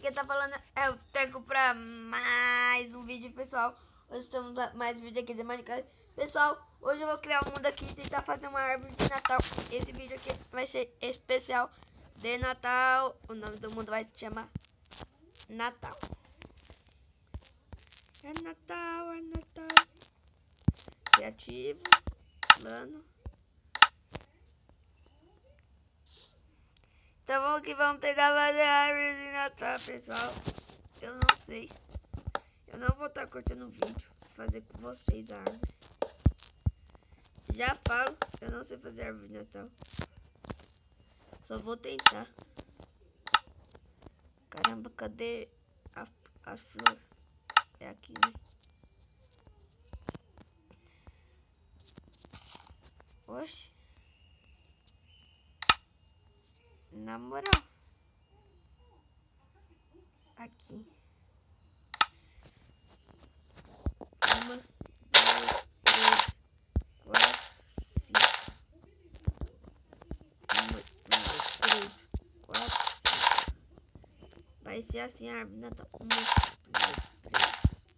quem tá falando é o Teco pra mais um vídeo, pessoal. Hoje estamos mais um vídeo aqui de Minecraft. Pessoal, hoje eu vou criar um mundo aqui e tentar fazer uma árvore de Natal. Esse vídeo aqui vai ser especial de Natal. O nome do mundo vai se chamar Natal. É Natal, é Natal. Criativo, plano. Então vamos que vamos tentar fazer árvore de Natal, pessoal. Eu não sei. Eu não vou estar cortando o vídeo. Vou fazer com vocês a árvore. Já falo, eu não sei fazer árvore de Natal. Só vou tentar. Caramba, cadê a flor? É aqui, né? Oxe. Na moral. Aqui. 1, 2, 3, 4, 5. 1, 2, 3, 4, 5. Vai ser assim a árvore de Natal. 1, 2, 3,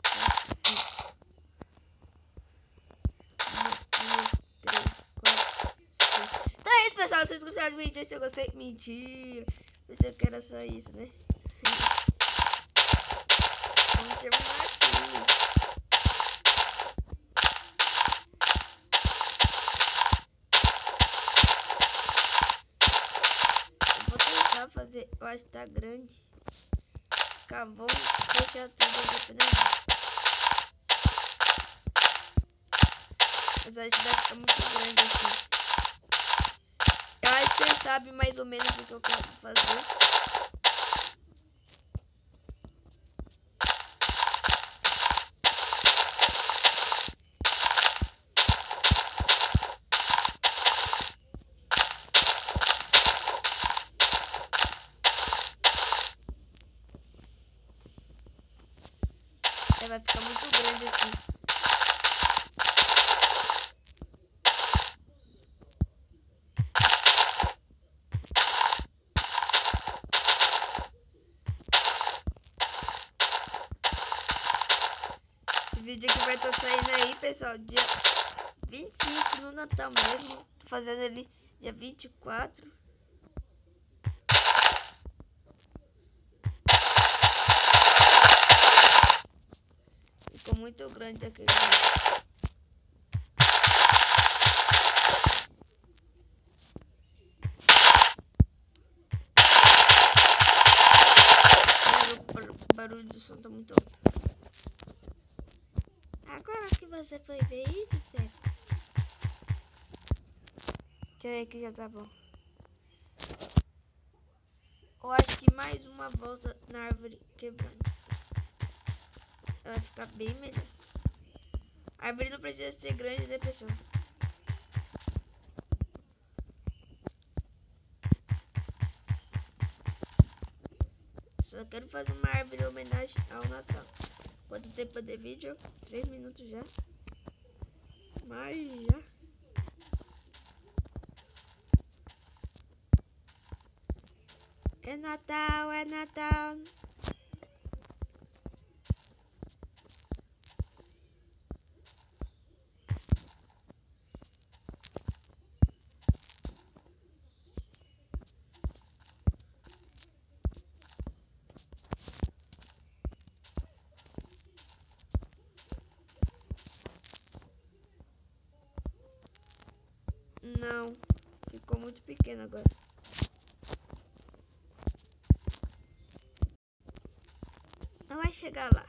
4, 5. 1, 2, 3, 4, 5. Então é isso, pessoal. Vocês gostaram do vídeo? Se eu gostei, mentira. Pensei que era só isso, né? Vamos terminar aqui. Eu vou tentar fazer. Eu acho que tá grande. Vamos fechar tudo independente. Mas acho que vai ficar muito grande assim. Eu acho que vocês sabem mais ou menos o que eu quero fazer. Vai ficar muito grande assim. Esse vídeo aqui vai estar saindo aí, pessoal, dia 25 no Natal mesmo. Tô fazendo ele dia 24. Ficou muito grande aquele vídeo. O barulho do som tá muito alto. Agora que você foi ver isso, Teco? Deixa eu ver que já tá bom. Eu acho que mais uma volta na árvore quebrando. Vai ficar bem melhor. A árvore não precisa ser grande, né, pessoal? Só quero fazer uma árvore em homenagem ao Natal. Quanto tempo de vídeo? 3 minutos já. Mas já. É Natal, é Natal. Não, ficou muito pequeno agora. Não vai chegar lá.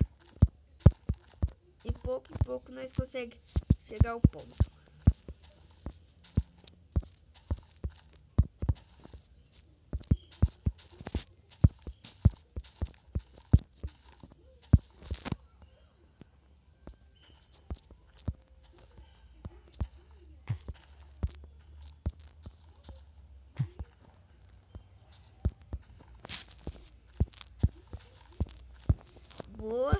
Em pouco nós conseguimos chegar ao ponto. Boa.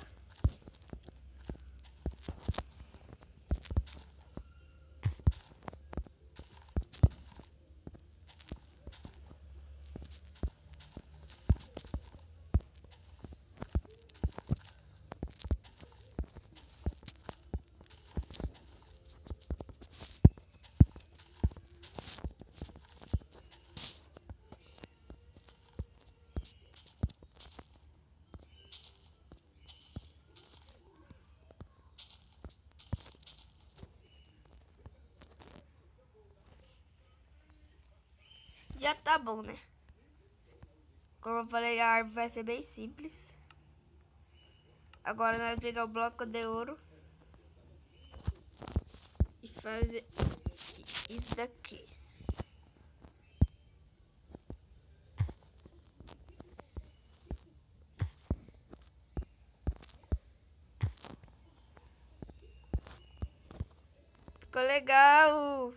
já tá bom, né? Como eu falei, a árvore vai ser bem simples. Agora nós vamos pegar o bloco de ouro e fazer isso daqui. Ficou legal.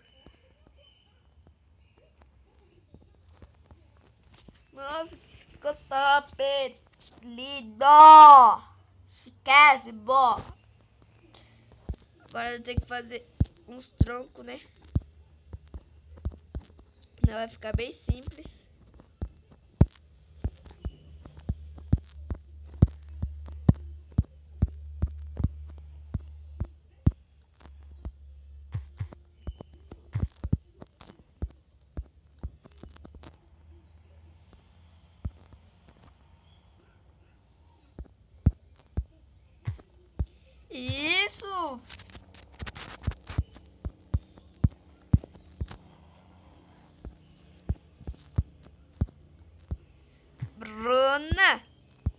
Nossa, ficou top. Lindo. Esquece, bó. Agora eu tenho que fazer uns troncos, né? Não vai ficar bem simples. Isso!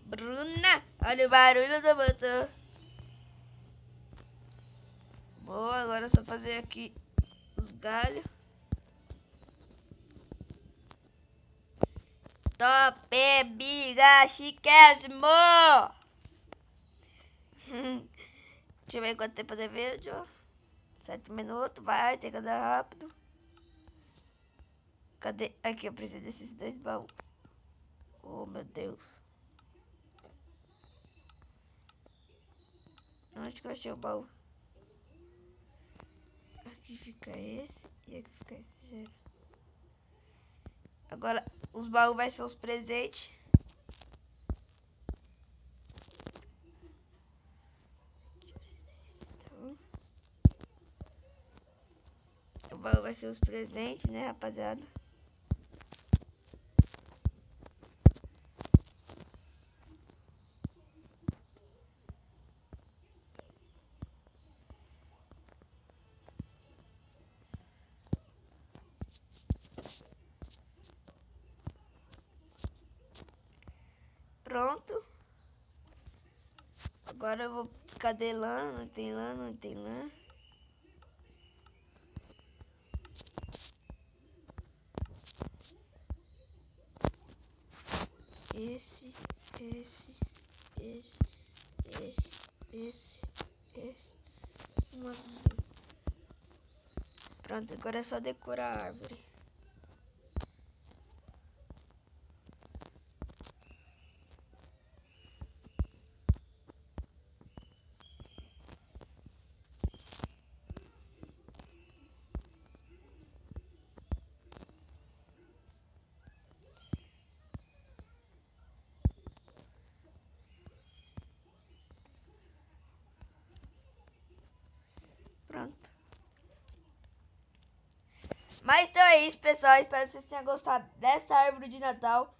Bruna, olha o barulho do botão. Boa, agora é só fazer aqui os galhos. Top, biga, chiquésimo! Deixa eu ver quanto tempo de vídeo. 7 minutos, vai, tem que andar rápido. Cadê? Aqui, eu preciso desses 2 baús. Oh, meu Deus. Onde que eu achei o baú? Aqui fica esse e aqui fica esse. Gera. Agora, os baús vai ser os presentes. Então, o baú vai ser os presentes, né, rapaziada? Pronto. Agora eu vou... Cadê lã? Não tem lã, não tem lã. Esse. Pronto, agora é só decorar a árvore. Pronto. Mas então é isso, pessoal. Espero que vocês tenham gostado dessa árvore de Natal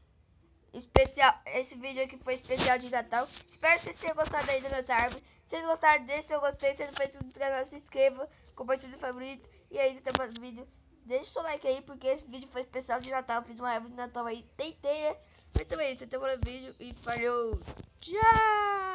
especial. Esse vídeo aqui foi especial de Natal. Espero que vocês tenham gostado aí dessa árvore. Se vocês gostaram desse, eu gostei. Se não fez tudo no canal, se inscreva, compartilhe o favorito. E aí, até mais vídeo. Deixa o seu like aí, porque esse vídeo foi especial de Natal. Fiz uma árvore de Natal aí. Tentei, né? Mas então é isso. Até o próximo vídeo. E falou. Tchau!